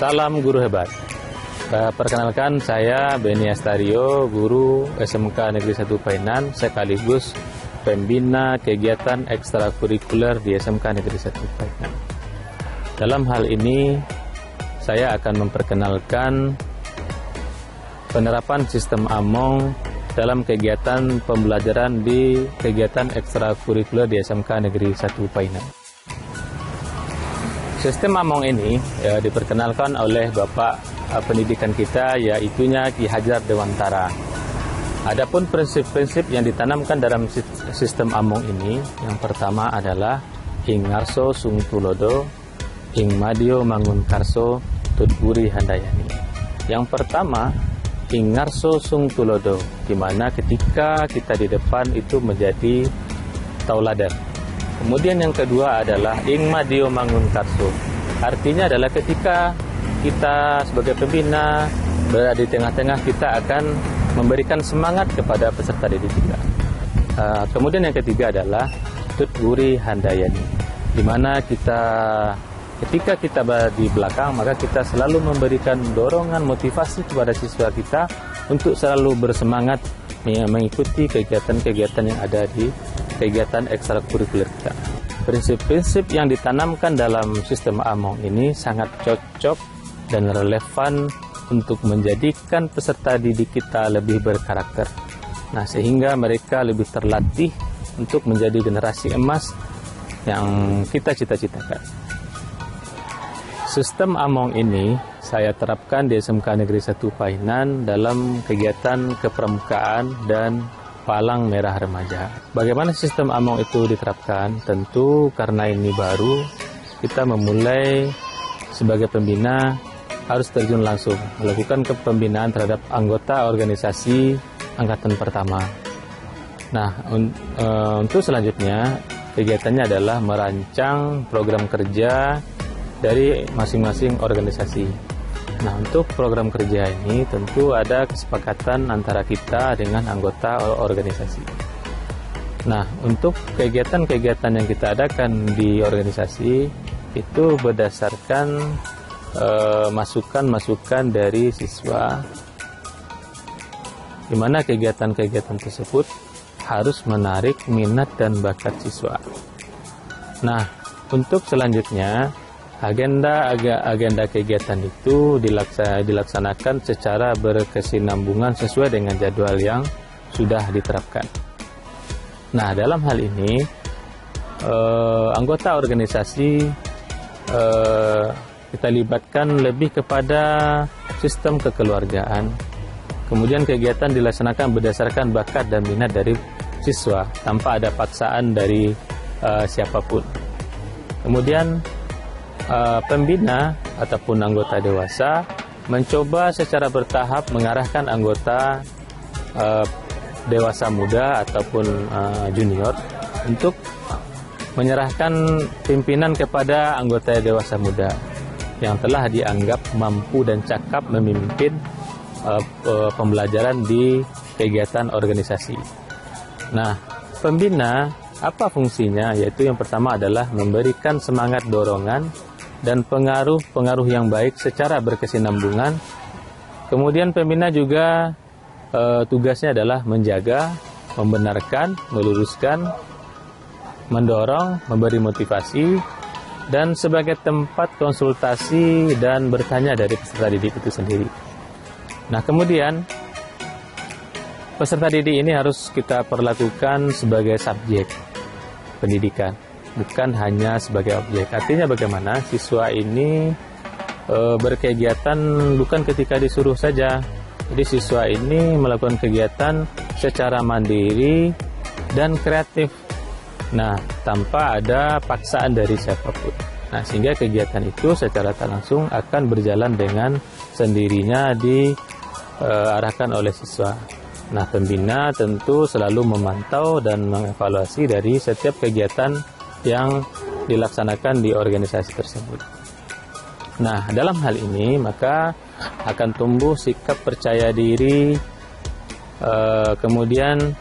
Salam Guru Hebat. Perkenalkan, saya Beni Astario, guru SMK Negeri 1 Painan, sekaligus pembina kegiatan ekstrakurikuler di SMK Negeri 1 Painan. Dalam hal ini, saya akan memperkenalkan penerapan sistem AMONG dalam kegiatan pembelajaran di kegiatan ekstrakurikuler di SMK Negeri 1 Painan. Sistem AMONG ini diperkenalkan oleh Bapak Pendidikan kita, yaitunya Ki Hajar Dewantara. Adapun prinsip-prinsip yang ditanamkan dalam sistem AMONG ini, yang pertama adalah Ing Ngarso Sung Tulodo, Ing Madio Mangun Karso, Tutburi Handayani. Yang pertama, Ing Ngarso Sung Tulodo, di mana ketika kita di depan itu menjadi tauladan. Kemudian yang kedua adalah Ing Madio Mangun Karso. Artinya adalah ketika kita sebagai pembina berada di tengah-tengah, kita akan memberikan semangat kepada peserta didik kita. Kemudian yang ketiga adalah Tutburi Handayani, di mana ketika kita berada di belakang, maka kita selalu memberikan dorongan motivasi kepada siswa kita untuk selalu bersemangat mengikuti kegiatan-kegiatan yang ada di kegiatan ekstrakurikuler kita. Prinsip-prinsip yang ditanamkan dalam sistem AMONG ini sangat cocok dan relevan untuk menjadikan peserta didik kita lebih berkarakter. Nah, sehingga mereka lebih terlatih untuk menjadi generasi emas yang kita cita-citakan. Sistem AMONG ini saya terapkan di SMK Negeri 1 Painan dalam kegiatan kepramukaan dan palang merah remaja. Bagaimana sistem AMONG itu diterapkan? Tentu karena ini baru, kita memulai sebagai pembina harus terjun langsung melakukan kepembinaan terhadap anggota organisasi angkatan pertama. Nah, untuk selanjutnya kegiatannya adalah merancang program kerja dari masing-masing organisasi. Nah, untuk program kerja ini tentu ada kesepakatan antara kita dengan anggota organisasi. Nah, untuk kegiatan-kegiatan yang kita adakan di organisasi itu berdasarkan masukan-masukan dari siswa, di mana kegiatan-kegiatan tersebut harus menarik minat dan bakat siswa. Nah, untuk selanjutnya agenda kegiatan itu dilaksanakan secara berkesinambungan sesuai dengan jadwal yang sudah diterapkan. Nah, dalam hal ini anggota organisasi kita libatkan lebih kepada sistem kekeluargaan. Kemudian kegiatan dilaksanakan berdasarkan bakat dan minat dari siswa tanpa ada paksaan dari siapapun. Kemudian pembina ataupun anggota dewasa mencoba secara bertahap mengarahkan anggota dewasa muda ataupun junior untuk menyerahkan pimpinan kepada anggota dewasa muda yang telah dianggap mampu dan cakap memimpin pembelajaran di kegiatan organisasi. Nah, pembina apa fungsinya? Yaitu yang pertama adalah memberikan semangat dorongan dan pengaruh yang baik secara berkesinambungan. Kemudian pembina juga tugasnya adalah menjaga, membenarkan, meluruskan, mendorong, memberi motivasi, dan sebagai tempat konsultasi dan bertanya dari peserta didik itu sendiri. Nah, kemudian peserta didik ini harus kita perlakukan sebagai subjek pendidikan, bukan hanya sebagai objek. Artinya bagaimana siswa ini berkegiatan bukan ketika disuruh saja. Jadi siswa ini melakukan kegiatan secara mandiri dan kreatif. Nah, tanpa ada paksaan dari siapapun. Nah, sehingga kegiatan itu secara tak langsung akan berjalan dengan sendirinya diarahkan oleh siswa. Nah, pembina tentu selalu memantau dan mengevaluasi dari setiap kegiatan yang dilaksanakan di organisasi tersebut. Nah, dalam hal ini maka akan tumbuh sikap percaya diri, kemudian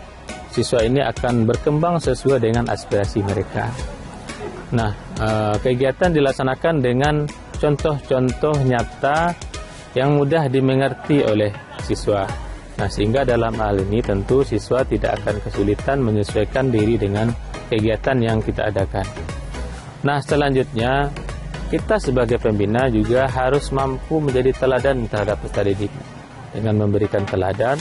siswa ini akan berkembang sesuai dengan aspirasi mereka. Nah, kegiatan dilaksanakan dengan contoh-contoh nyata yang mudah dimengerti oleh siswa. Nah, sehingga dalam hal ini tentu siswa tidak akan kesulitan menyesuaikan diri dengan kegiatan yang kita adakan. Nah, selanjutnya kita sebagai pembina juga harus mampu menjadi teladan terhadap peserta didik dengan memberikan teladan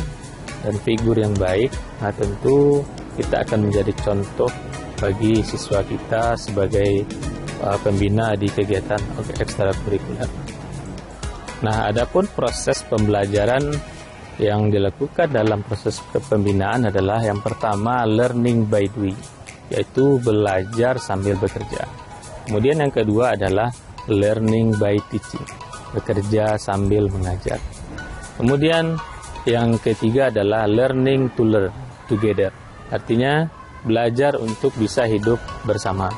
dan figur yang baik. Nah, tentu kita akan menjadi contoh bagi siswa kita sebagai pembina di kegiatan ekstrakurikuler. Nah, adapun proses pembelajaran yang dilakukan dalam proses kepembinaan adalah yang pertama learning by doing, yaitu belajar sambil bekerja. Kemudian yang kedua adalah learning by teaching, bekerja sambil mengajar. Kemudian yang ketiga adalah learning to learn together, artinya belajar untuk bisa hidup bersama.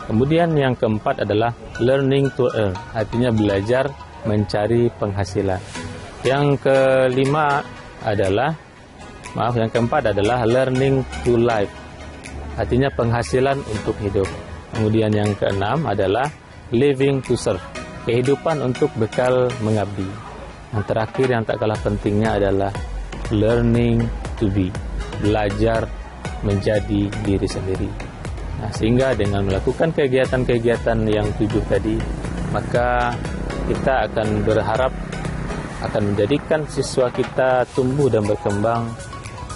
Kemudian yang keempat adalah learning to earn, artinya belajar mencari penghasilan. Yang keempat adalah learning to live, artinya penghasilan untuk hidup. Kemudian yang keenam adalah living to serve, kehidupan untuk bekal mengabdi. Yang terakhir yang tak kalah pentingnya adalah learning to be, belajar menjadi diri sendiri. Nah, sehingga dengan melakukan kegiatan-kegiatan yang 7 tadi, maka kita akan berharap akan menjadikan siswa kita tumbuh dan berkembang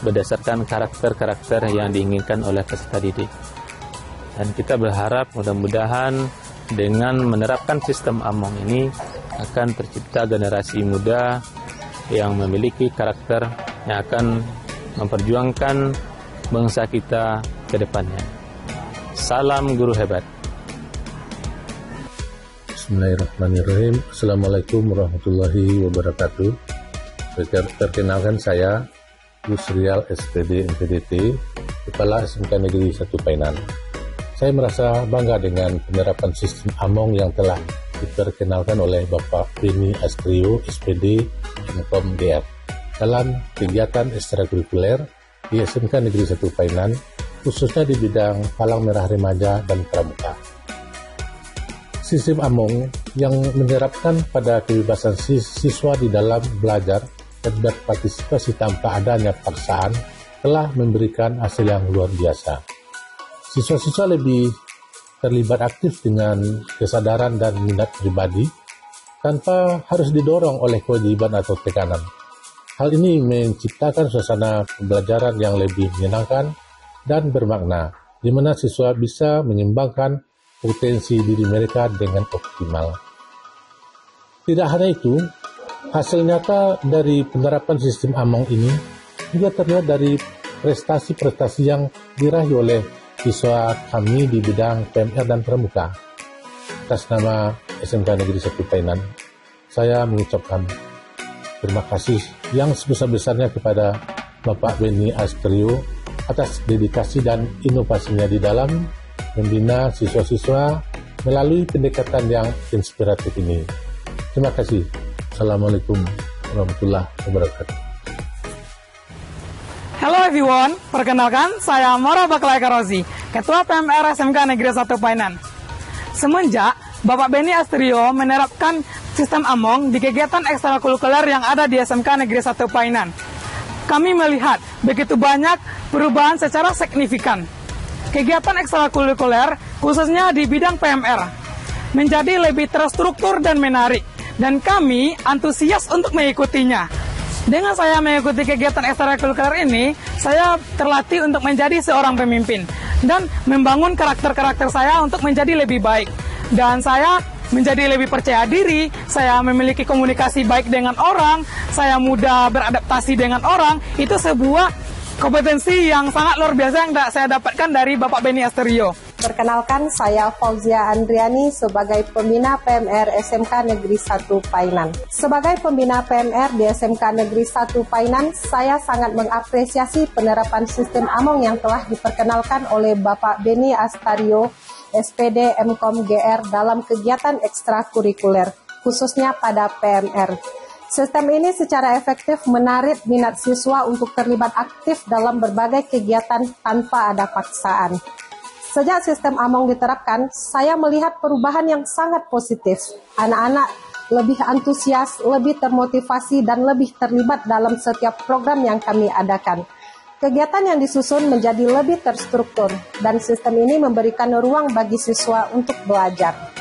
berdasarkan karakter-karakter yang diinginkan oleh peserta didik. Dan kita berharap mudah-mudahan dengan menerapkan sistem AMONG ini akan tercipta generasi muda yang memiliki karakter yang akan memperjuangkan bangsa kita ke depannya. Salam guru hebat. Bismillahirrahmanirrahim. Assalamualaikum warahmatullahi wabarakatuh. Perkenalkan saya Yusrial SPD MPDT, Kepala SMK Negeri 1 Painan. Saya merasa bangga dengan penerapan sistem AMONG yang telah diperkenalkan oleh Bapak Beni Astrio SPD MKOM GR dalam kegiatan ekstrakurikuler di SMK Negeri 1 Painan, khususnya di bidang Palang Merah Remaja dan Pramuka. Sistem AMONG yang menerapkan pada kebebasan siswa di dalam belajar dan berpartisipasi tanpa adanya paksaan telah memberikan hasil yang luar biasa. Siswa-siswa lebih terlibat aktif dengan kesadaran dan minat pribadi tanpa harus didorong oleh kewajiban atau tekanan. Hal ini menciptakan suasana pembelajaran yang lebih menyenangkan dan bermakna, di mana siswa bisa mengembangkan potensi diri mereka dengan optimal. Tidak hanya itu, hasil nyata dari penerapan sistem AMONG ini juga terlihat dari prestasi-prestasi yang diraih oleh siswa kami di bidang PMR dan Pramuka. Atas nama SMK Negeri 1 Painan, saya mengucapkan terima kasih yang sebesar-besarnya kepada Bapak Beni Astrio atas dedikasi dan inovasinya di dalam membina siswa-siswa melalui pendekatan yang inspiratif ini. Terima kasih. Assalamualaikum warahmatullahi wabarakatuh. Hello everyone, perkenalkan saya Mora Baklai Karozi, Ketua PMR SMK Negeri 1 Painan. Semenjak Bapak Beni Astrio menerapkan sistem AMONG di kegiatan ekstrakurikuler yang ada di SMK Negeri 1 Painan, kami melihat begitu banyak perubahan secara signifikan. Kegiatan ekstrakurikuler, khususnya di bidang PMR, menjadi lebih terstruktur dan menarik, dan kami antusias untuk mengikutinya. Dengan saya mengikuti kegiatan ekstrakurikuler ini, saya terlatih untuk menjadi seorang pemimpin dan membangun karakter-karakter saya untuk menjadi lebih baik. Dan saya menjadi lebih percaya diri, saya memiliki komunikasi baik dengan orang, saya mudah beradaptasi dengan orang. Itu sebuah kompetensi yang sangat luar biasa yang saya dapatkan dari Bapak Beni Astrio. Perkenalkan, saya Fauzia Andriani sebagai pembina PMR SMK Negeri 1 Painan. Sebagai pembina PMR di SMK Negeri 1 Painan, saya sangat mengapresiasi penerapan sistem AMONG yang telah diperkenalkan oleh Bapak Beni Astrio SPD MKOM GR dalam kegiatan ekstrakurikuler, khususnya pada PMR. Sistem ini secara efektif menarik minat siswa untuk terlibat aktif dalam berbagai kegiatan tanpa ada paksaan. Sejak sistem Among diterapkan, saya melihat perubahan yang sangat positif. Anak-anak lebih antusias, lebih termotivasi, dan lebih terlibat dalam setiap program yang kami adakan. Kegiatan yang disusun menjadi lebih terstruktur, dan sistem ini memberikan ruang bagi siswa untuk belajar.